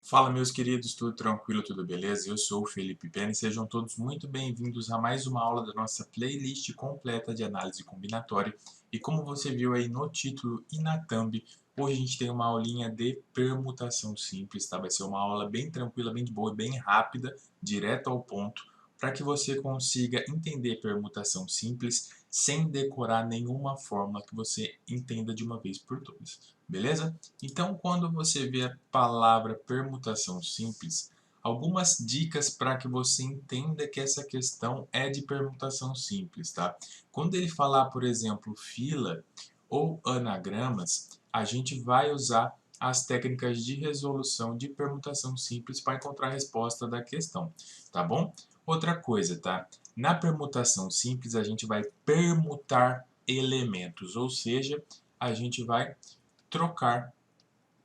Fala, meus queridos, tudo tranquilo, tudo beleza? Eu sou o Felipe Pena e sejam todos muito bem-vindos a mais uma aula da nossa playlist completa de análise combinatória. E como você viu aí no título e na thumb, hoje a gente tem uma aulinha de permutação simples, tá? Vai ser uma aula bem tranquila, bem de boa, bem rápida, direto ao ponto, para que você consiga entender permutação simples sem decorar nenhuma fórmula que você entenda de uma vez por todas, beleza? Então, quando você vê a palavra permutação simples, algumas dicas para que você entenda que essa questão é de permutação simples, tá? Quando ele falar, por exemplo, fila ou anagramas, a gente vai usar as técnicas de resolução de permutação simples para encontrar a resposta da questão, tá bom? Outra coisa, tá? Na permutação simples, a gente vai permutar elementos, ou seja, a gente vai trocar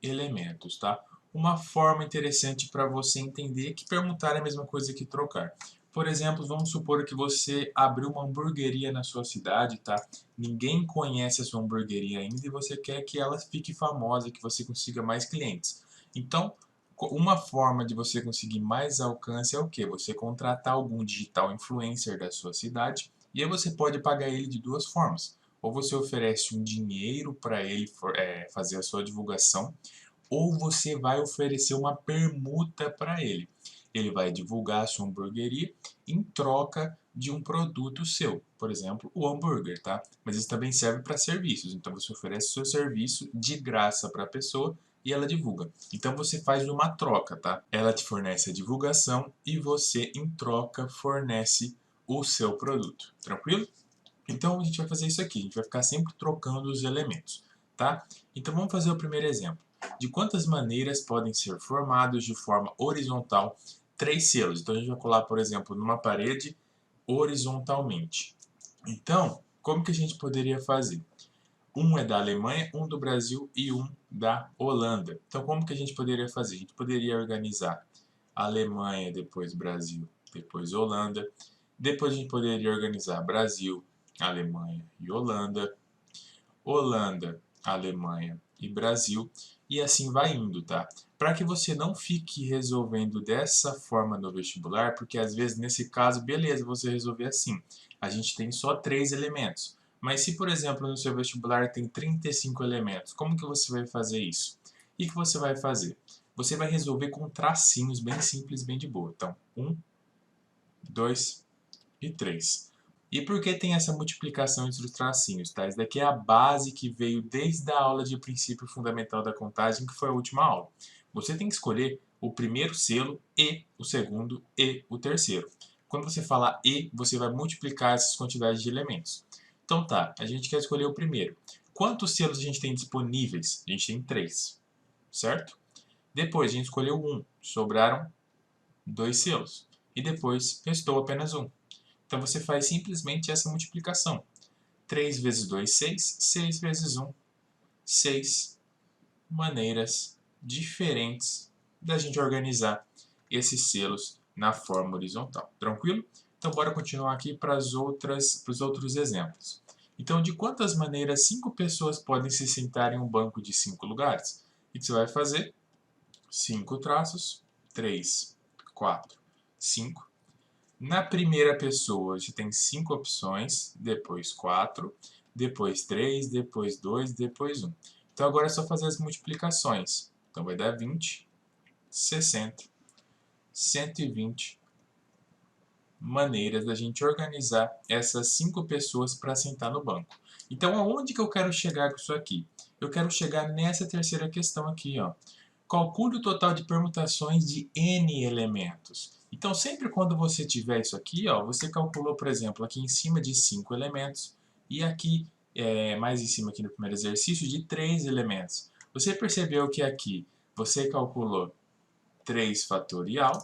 elementos, tá? Uma forma interessante para você entender que permutar é a mesma coisa que trocar. Por exemplo, vamos supor que você abriu uma hamburgueria na sua cidade, tá? Ninguém conhece a sua hamburgueria ainda e você quer que ela fique famosa, que você consiga mais clientes. Então, uma forma de você conseguir mais alcance é o quê? Você contratar algum digital influencer da sua cidade e aí você pode pagar ele de duas formas. Ou você oferece um dinheiro para ele fazer a sua divulgação, ou você vai oferecer uma permuta para ele. Ele vai divulgar a sua hamburgueria em troca de um produto seu, por exemplo, o hambúrguer, tá? Mas isso também serve para serviços, então você oferece o seu serviço de graça para a pessoa e ela divulga. Então você faz uma troca, tá? Ela te fornece a divulgação e você, em troca, fornece o seu produto. Tranquilo? Então a gente vai fazer isso aqui, a gente vai ficar sempre trocando os elementos, tá? Então vamos fazer o primeiro exemplo. De quantas maneiras podem ser formados de forma horizontal três selos? Então a gente vai colar, por exemplo, numa parede horizontalmente. Então, como que a gente poderia fazer? Um é da Alemanha, um do Brasil e um da Holanda. Então como que a gente poderia fazer? A gente poderia organizar Alemanha, depois Brasil, depois Holanda. Depois a gente poderia organizar Brasil, Alemanha e Holanda, Holanda, Alemanha e Brasil, e assim vai indo, tá? Para que você não fique resolvendo dessa forma no vestibular, porque às vezes nesse caso, beleza, você resolver assim. A gente tem só 3 elementos. Mas se, por exemplo, no seu vestibular tem 35 elementos, como que você vai fazer isso? E que você vai fazer? Você vai resolver com tracinhos bem simples, bem de boa. Então, 1, 2 e 3. E por que tem essa multiplicação entre os tracinhos? Tá? Isso daqui é a base que veio desde a aula de princípio fundamental da contagem, que foi a última aula. Você tem que escolher o primeiro selo e o segundo e o terceiro. Quando você falar e, você vai multiplicar essas quantidades de elementos. Então tá, a gente quer escolher o primeiro. Quantos selos a gente tem disponíveis? A gente tem 3, certo? Depois a gente escolheu um, sobraram 2 selos. E depois restou apenas um. Então você faz simplesmente essa multiplicação. 3 vezes 2, 6. 6 vezes 1, 6 maneiras diferentes da gente organizar esses selos na forma horizontal. Tranquilo? Então bora continuar aqui para os outros exemplos. Então, de quantas maneiras 5 pessoas podem se sentar em um banco de 5 lugares? O que você vai fazer? 5 traços, 3, 4, 5. Na primeira pessoa, a gente tem 5 opções, depois 4, depois 3, depois 2, depois 1. Então agora é só fazer as multiplicações. Então vai dar 20, 60, 120 maneiras da gente organizar essas 5 pessoas para sentar no banco. Então aonde que eu quero chegar com isso aqui? Eu quero chegar nessa terceira questão aqui, ó. Calcule o total de permutações de n elementos. Então, sempre quando você tiver isso aqui, ó, você calculou, por exemplo, aqui em cima de 5 elementos e aqui, mais em cima aqui no primeiro exercício, de 3 elementos. Você percebeu que aqui você calculou 3 fatorial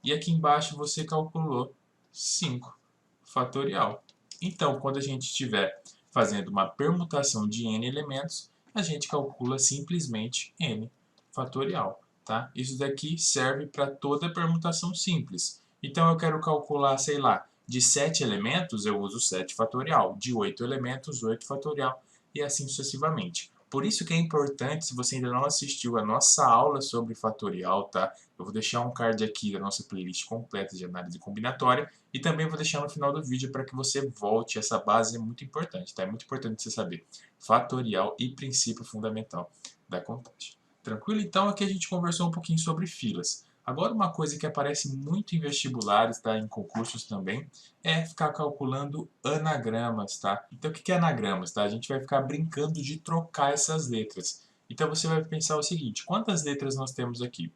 e aqui embaixo você calculou 5 fatorial. Então, quando a gente estiver fazendo uma permutação de n elementos, a gente calcula simplesmente n fatorial. Tá? Isso daqui serve para toda permutação simples. Então, eu quero calcular, sei lá, de 7 elementos, eu uso 7 fatorial. De 8 elementos, 8 fatorial. E assim sucessivamente. Por isso que é importante, se você ainda não assistiu a nossa aula sobre fatorial, tá? Eu vou deixar um card aqui da nossa playlist completa de análise combinatória e também vou deixar no final do vídeo para que você volte. Essa base é muito importante, tá? É muito importante você saber fatorial e princípio fundamental da contagem. Tranquilo? Então aqui a gente conversou um pouquinho sobre filas. Agora uma coisa que aparece muito em vestibulares, tá? Em concursos também, é ficar calculando anagramas, tá? Então o que é anagramas, tá? A gente vai ficar brincando de trocar essas letras. Então você vai pensar o seguinte, quantas letras nós temos aqui?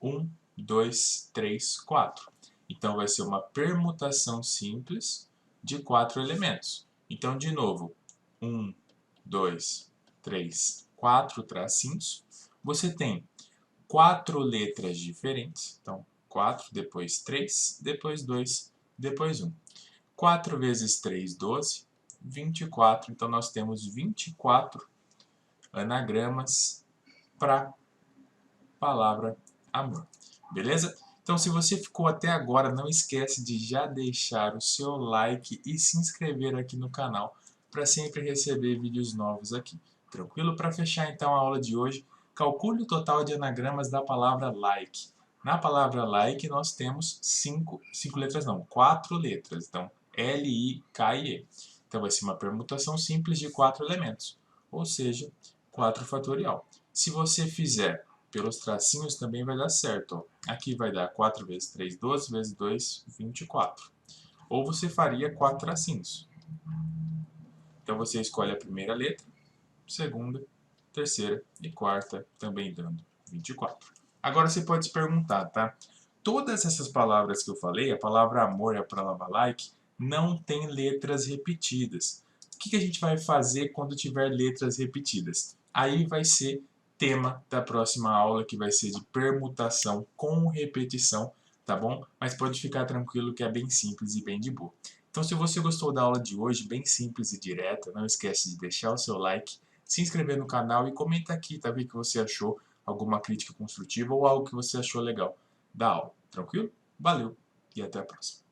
1, 2, 3, 4. Então vai ser uma permutação simples de 4 elementos. Então, de novo, 1, 2, 3, 4 tracinhos. Você tem 4 letras diferentes. Então, 4, depois 3, depois 2, depois 1. 4 vezes 3, 12, 24. Então, nós temos 24 anagramas para palavra amor. Beleza? Então, se você ficou até agora, não esquece de já deixar o seu like e se inscrever aqui no canal para sempre receber vídeos novos aqui. Tranquilo? Para fechar então a aula de hoje, calcule o total de anagramas da palavra like. Na palavra like nós temos 4 letras. Então, L, I, K e E. Então, vai ser uma permutação simples de 4 elementos, ou seja, 4 fatorial. Se você fizer pelos tracinhos também vai dar certo. Ó. Aqui vai dar 4 vezes 3, 12, vezes 2, 24. Ou você faria 4 tracinhos. Então você escolhe a primeira letra, segunda, terceira e quarta, também dando 24. Agora você pode se perguntar, tá? Todas essas palavras que eu falei, a palavra amor e a palavra like, não tem letras repetidas. O que a gente vai fazer quando tiver letras repetidas? Aí vai ser tema da próxima aula, que vai ser de permutação com repetição, tá bom? Mas pode ficar tranquilo que é bem simples e bem de boa. Então, se você gostou da aula de hoje, bem simples e direta, não esquece de deixar o seu like, se inscrever no canal e comenta aqui, tá? O que você achou, alguma crítica construtiva ou algo que você achou legal da aula. Tranquilo? Valeu e até a próxima.